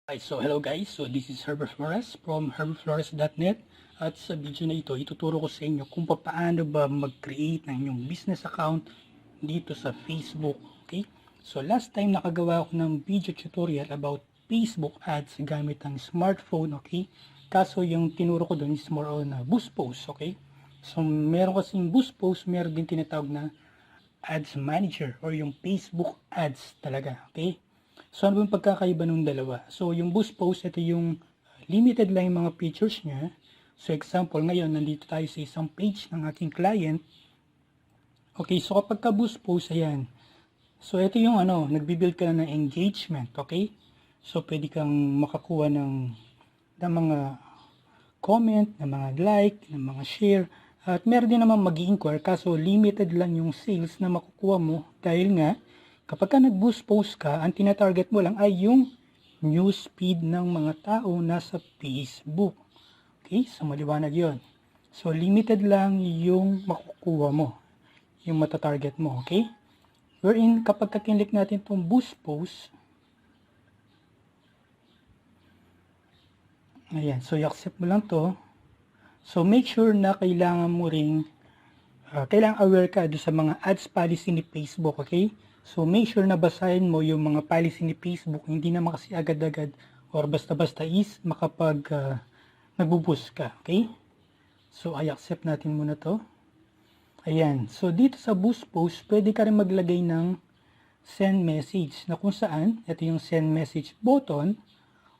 Hi, so hello guys. So this is Herbert Flores from herbertflores.net at sa video na ito, ituturo ko sa inyo kung paano ba mag-create ng inyong business account dito sa Facebook. Okay? So last time nakagawa ako ng video tutorial about Facebook ads gamit ang smartphone. Okay? Kaso yung tinuro ko doon is more on boost post. Okay? So meron kasing boost post, meron din tinatawag na ads manager or yung Facebook ads talaga. Okay? So, ano yung pagkakaiba ng dalawa? So, yung boost post, ito yung limited lang yung mga features niya. So, example, ngayon, nandito tayo sa isang page ng ating client. Okay, so kapag ka boost post, ayan. So, ito yung nagbibuild ka na ng engagement, okay? So, pwede kang makakuha ng mga comment, ng mga like, ng mga share. At meron din naman mag-i-inquire, kaso limited lang yung sales na makukuha mo dahil nga, kapag ka nag-boost post ka, ang tina-target mo lang ay yung news feed ng mga tao nasa Facebook. Okay? So, maliwanag yon. So, limited lang yung makukuha mo, yung mata-target mo. Okay? Wherein, kapag ka-click natin itong boost post, ayan. So, i-accept mo lang to. So, make sure na kailangan mo ring kailangan aware ka do sa mga ads policy ni Facebook, okay? So, make sure na basahin mo yung mga policy ni Facebook. Hindi naman kasi agad-agad or basta-basta is makapag nagbo-boost ka, okay? So, I accept natin muna to. Ayan. So, dito sa boost post, pwede ka rin maglagay ng send message na kung saan, ito yung send message button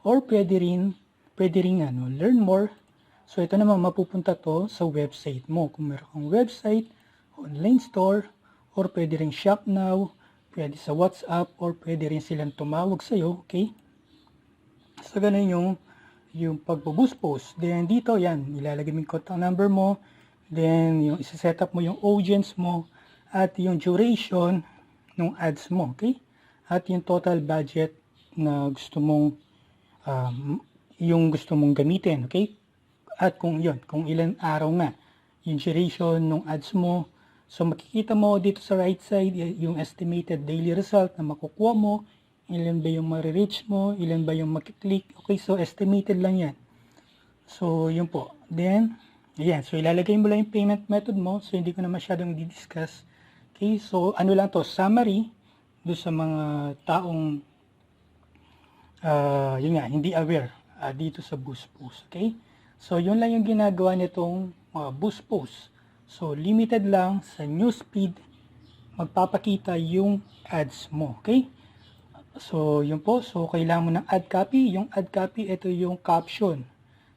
or pwede rin learn more. So, ito naman mapupunta to sa website mo. Kung meron kang website, online store, or pwede rin shop now, pwede sa WhatsApp, or pwede rin silang tumawag sa'yo, okay? So, ganun yung pag-boost post. Then, dito, yan, ilalagay mo yung contact number mo, then, yung isa-set up mo yung audience mo, at yung duration ng ads mo, okay? At yung total budget na gusto mong, yung gusto mong gamitin, okay? At kung ilan araw nga, yung duration ng ads mo. So, makikita mo dito sa right side, yung estimated daily result na makukuha mo, ilan ba yung ma-reach mo, ilan ba yung makiklik. Okay, so estimated lang yan. So, yun po. Then, ayan, so ilalagay mo lang yung payment method mo, so hindi ko na masyadong di-discuss. Okay, so ano lang to, summary, do sa mga taong, yun nga, hindi aware dito sa boost post. Okay? So, yun lang yung ginagawa nitong boost post. So, limited lang sa newsfeed, magpapakita yung ads mo. Okay? So, yun po. So, kailangan mo ng ad copy. Yung ad copy, ito yung caption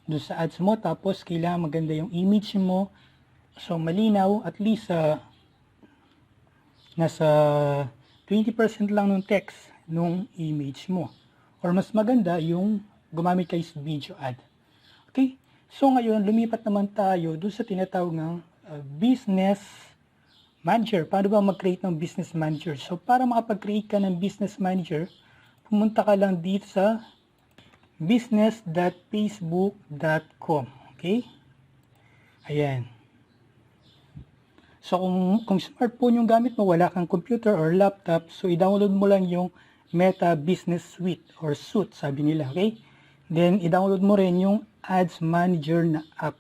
doon sa ads mo. Tapos, kailangan maganda yung image mo. So, malinaw. At least, nasa 20% lang ng text nung image mo. Or mas maganda yung gumamit kayo sa video ad. Okay? So ngayon, lumipat naman tayo doon sa tinatawag ng business manager. Paano ba mag-create ng business manager? So para makapag-create ka ng business manager, pumunta ka lang dito sa business.facebook.com. Okay? Ayan. So kung smartphone yung gamit mo, wala kang computer or laptop, so i-download mo lang yung Meta Business Suite or Suite, sabi nila. Okay? Then, i-download mo rin yung Ads Manager na app.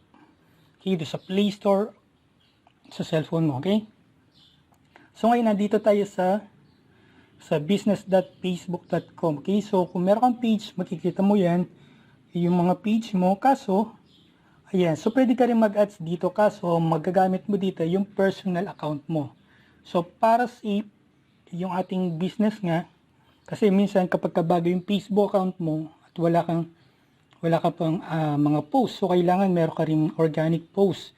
Okay, ito sa Play Store, sa cellphone mo, okay? So, ngayon, nandito tayo sa business.facebook.com, okay? So, kung meron kang page, makikita mo yan, yung mga page mo, kaso, ayan, so pwede ka rin mag-ads dito, kaso, magagamit mo dito yung personal account mo. So, para safe, yung ating business nga, kasi minsan kapag kabago yung Facebook account mo, at wala ka pang mga post. So, kailangan meron ka rin organic post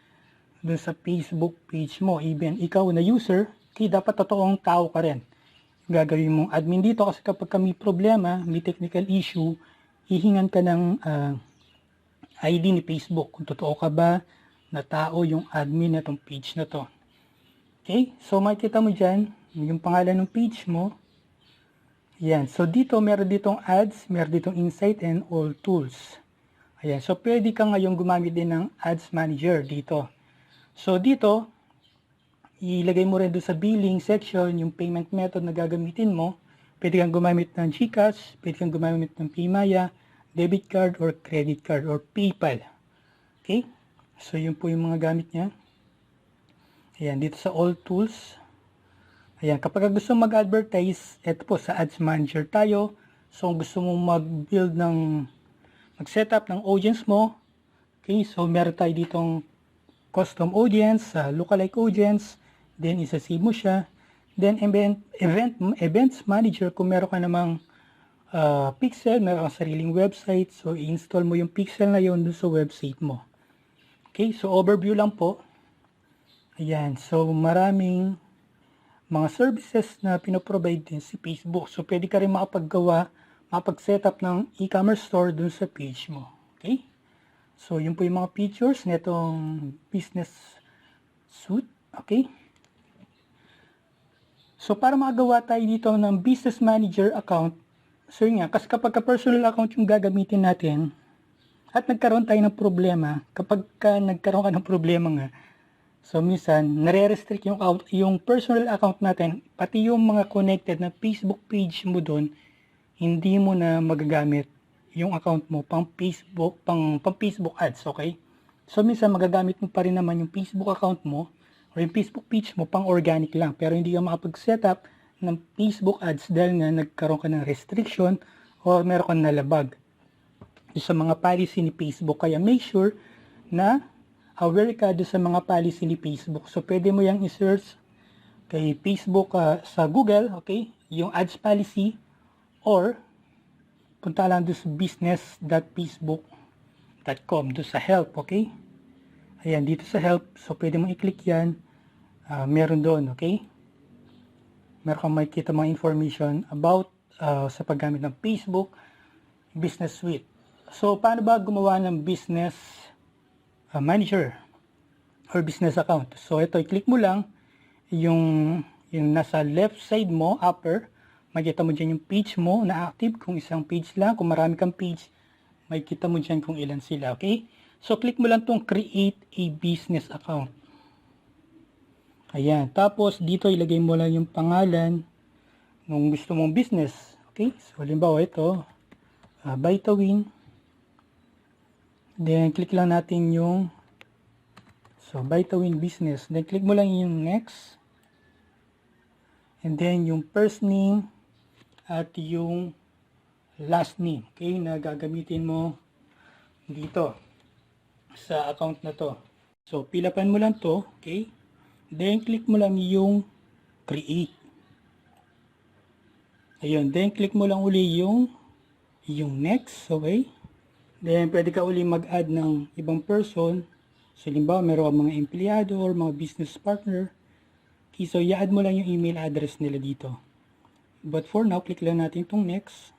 dun sa Facebook page mo. Even ikaw na user, okay, dapat totoong tao ka rin. Gagawin mong admin dito kasi kapag may problema, may technical issue, hihingan ka ng ID ni Facebook. Kung totoo ka ba na tao yung admin na tong page na to. Okay, so makikita mo dyan, yung pangalan ng page mo. Yan. So, dito, meron ditong ads, meron ditong insight and all tools. Ayan. So, pwede ka ngayon gumamit din ng ads manager dito. So, dito, ilagay mo rin doon sa billing section yung payment method na gagamitin mo. Pwede kang gumamit ng GCash, pwede kang gumamit ng Paymaya, debit card or credit card or PayPal. Okay? So, yun po yung mga gamit niya. Ayan, dito sa all tools. Ayan, kapag gusto mag-advertise, eto po sa Ads Manager tayo. So, kung gusto mong mag-setup ng audience mo, okay, so meron tayo ditong custom audience, lookalike audience, then isa-save mo siya. Then events manager, kung meron ka namang pixel, meron kang sariling website, so i-install mo yung pixel na yun dun sa website mo. Okay, so overview lang po. Ayan, so maraming mga services na pinoprovide din si Facebook. So pwede ka rin makapag-setup ng e-commerce store dun sa page mo. Okay? So, yun po yung mga features nitong business suite. Okay? So, para magawa tayo dito ng business manager account, so yun nga, kasi kapag personal account yung gagamitin natin, at nagkaroon tayo ng problema, kapag nagkaroon ka ng problema nga, so minsan, nare-restrict yung personal account natin, pati yung mga connected na Facebook page mo doon, hindi mo na magagamit yung account mo pang Facebook ads, okay? So minsan magagamit mo pa rin naman yung Facebook account mo or yung Facebook page mo pang organic lang, pero hindi ka makapag-setup ng Facebook ads dahil nga nagkaroon ka ng restriction or meron kang nalabag sa mga policy ni Facebook. Kaya make sure na aware ka sa mga policy ni Facebook. So pwede mo yang i-search kay Facebook sa Google, okay? Yung ads policy, or punta lang doon sa business.facebook.com, doon sa help, okay? Ayan, dito sa help, so pwede mo i-click yan, meron doon, okay? Meron kang makikita mga information about sa paggamit ng Facebook Business Suite. So, paano ba gumawa ng business manager or business account? So, ito, i-click mo lang yung nasa left side mo, upper, makikita mo dyan yung page mo na active, kung isang page lang, kung marami kang page, makikita mo dyan kung ilan sila, okay? So, click mo lang tong create a business account. Ayan, tapos dito ilagay mo lang yung pangalan ng gusto mong business, okay? So, halimbawa ito, Vitawin. Then, click lang natin yung Vitawin business. Then, click mo lang yung next. And then, yung first name at yung last name, okay, na gagamitin mo dito sa account na to. So, pilapan mo lang to, okay? Then, click mo lang yung create. Ayun, then click mo lang uli yung next, okay? Then, pwede ka uli mag-add ng ibang person. So, halimbawa, meron kang mga empleyado or mga business partner. Okay, so, i-add mo lang yung email address nila dito. But for now, click lang natin itong next.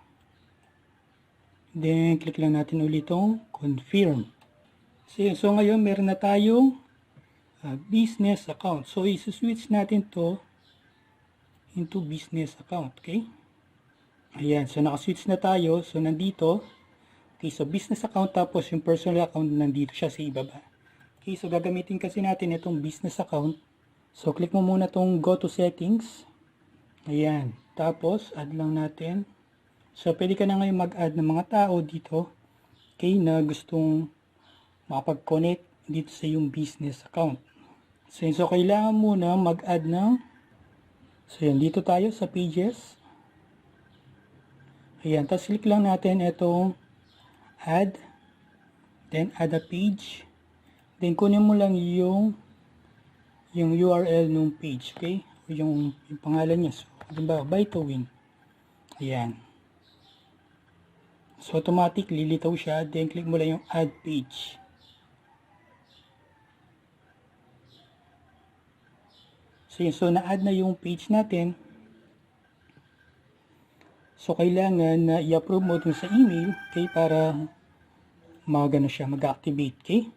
Then, click lang natin ulit itong confirm. So ngayon, meron na tayong business account. So, isi-switch natin to into business account. Okay? Ayan. So, naka-switch na tayo. So, nandito. Okay, so business account, tapos yung personal account nandito siya sa ibaba. Okay, so gagamitin kasi natin itong business account. So, click mo muna itong go to settings. Ayan. Tapos, add lang natin. So, pwede ka na ngayon mag-add ng mga tao dito, okay, na gustong makapag-connect dito sa yung business account. So, kailangan muna mag-add ng, so yan, dito tayo sa pages. Ayan, tapos click lang natin itong add, then add a page. Then, kunin mo lang yung URL ng page, okay? O yung pangalan niya. So, diba, Vitawin. Ayan. So, automatic, lilitaw siya. Then, click mo lang yung add page. So, yun. So, na-add na yung page natin. So, kailangan na i-approve mo dun sa email, okay, para mag-activate, okay?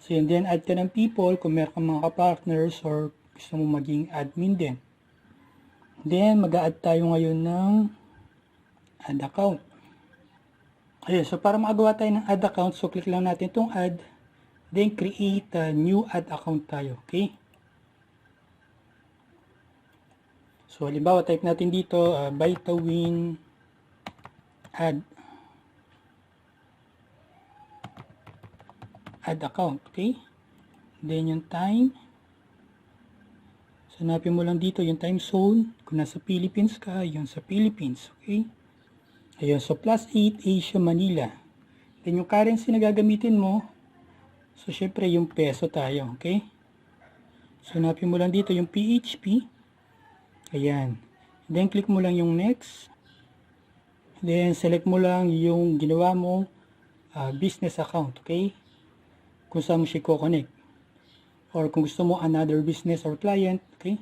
So, yun. Then, add ka ng people kung meron kang mga partners or gusto mo maging admin din. Then, mag-a-add tayo ngayon ng add account. Ayun, so para makagawa tayo ng add account, so click lang natin itong add, then create a new add account tayo, okay? So, halimbawa, type natin dito, Vitawin add account, okay? Then, yung time. So, hanapin mo lang dito yung time zone. Kung nasa Philippines ka, yun sa Philippines, okay? Ayun, so +8 Asia, Manila. Then, yung currency na gagamitin mo, so, syempre, yung peso tayo, okay? So, hanapin mo lang dito yung PHP. Ayan. Then, click mo lang yung next. Then, select mo lang yung ginawa mong business account, okay? Kung saan mo siya i-connect. Or kung gusto mo another business or client, okay?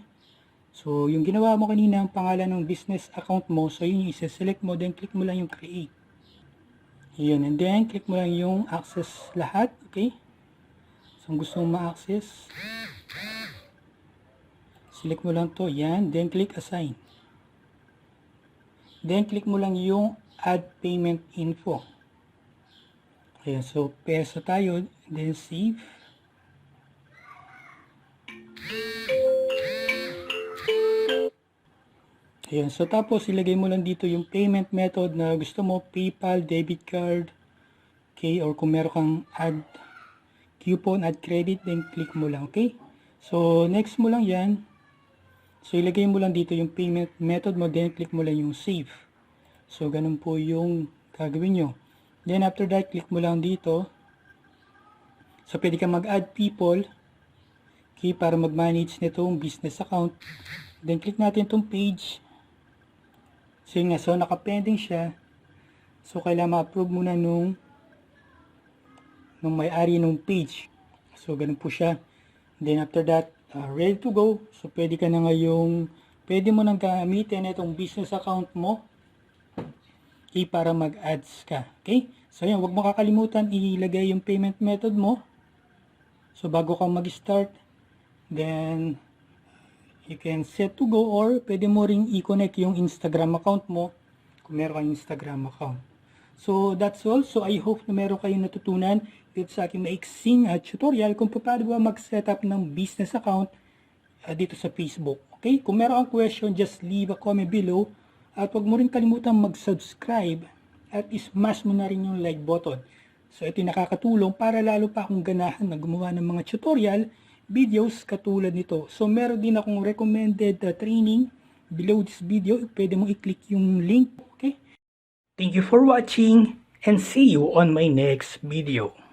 So, yung ginawa mo kanina, ang pangalan ng business account mo, so yun yung isa-select mo, then click mo lang yung create. Yun, and then click mo lang yung access lahat, okay? So, kung gusto mo ma-access, select mo lang to, yan, then click assign. Then, click mo lang yung add payment info. Ayan, so peso tayo, then save. Ayan, so tapos ilagay mo lang dito yung payment method na gusto mo, PayPal, debit card, okay, or kung meron kang add coupon, add credit, then click mo lang, okay? So, next mo lang yan. So, ilagay mo lang dito yung payment method mo, then click mo lang yung save. So, ganun po yung gagawin nyo. Then, after that, click mo lang dito. So, pwede ka mag-add people, okay, para mag-manage nitong business account. Then, click natin itong page. So, yun nga, so, naka-pending siya. So, kailangan ma-approve muna nung may-ari nung page. So, ganun po siya. Then, after that, ready to go. So, pwede ka na ngayong, pwede mo nang gamitin itong business account mo, okay, para mag-ads ka. Okay? So, yan, huwag mo kakalimutan ilagay yung payment method mo. So, bago ka mag-start, then, you can set to go or pwede mo ring i-connect yung Instagram account mo kung meron kang Instagram account. So, that's all. So, I hope na meron kayong natutunan dito sa aking maiksing tutorial kung paano ba mag-setup ng business account dito sa Facebook. Okay? Kung meron kang question, just leave a comment below. At huwag mo rin kalimutan mag-subscribe at smash mo na rin yung like button. So, ito yung nakakatulong para lalo pa akong ganahan na gumawa ng mga tutorial videos katulad nito. So, meron din akong recommended training below this video. Pwede mo i-click yung link. Okay? Thank you for watching and see you on my next video.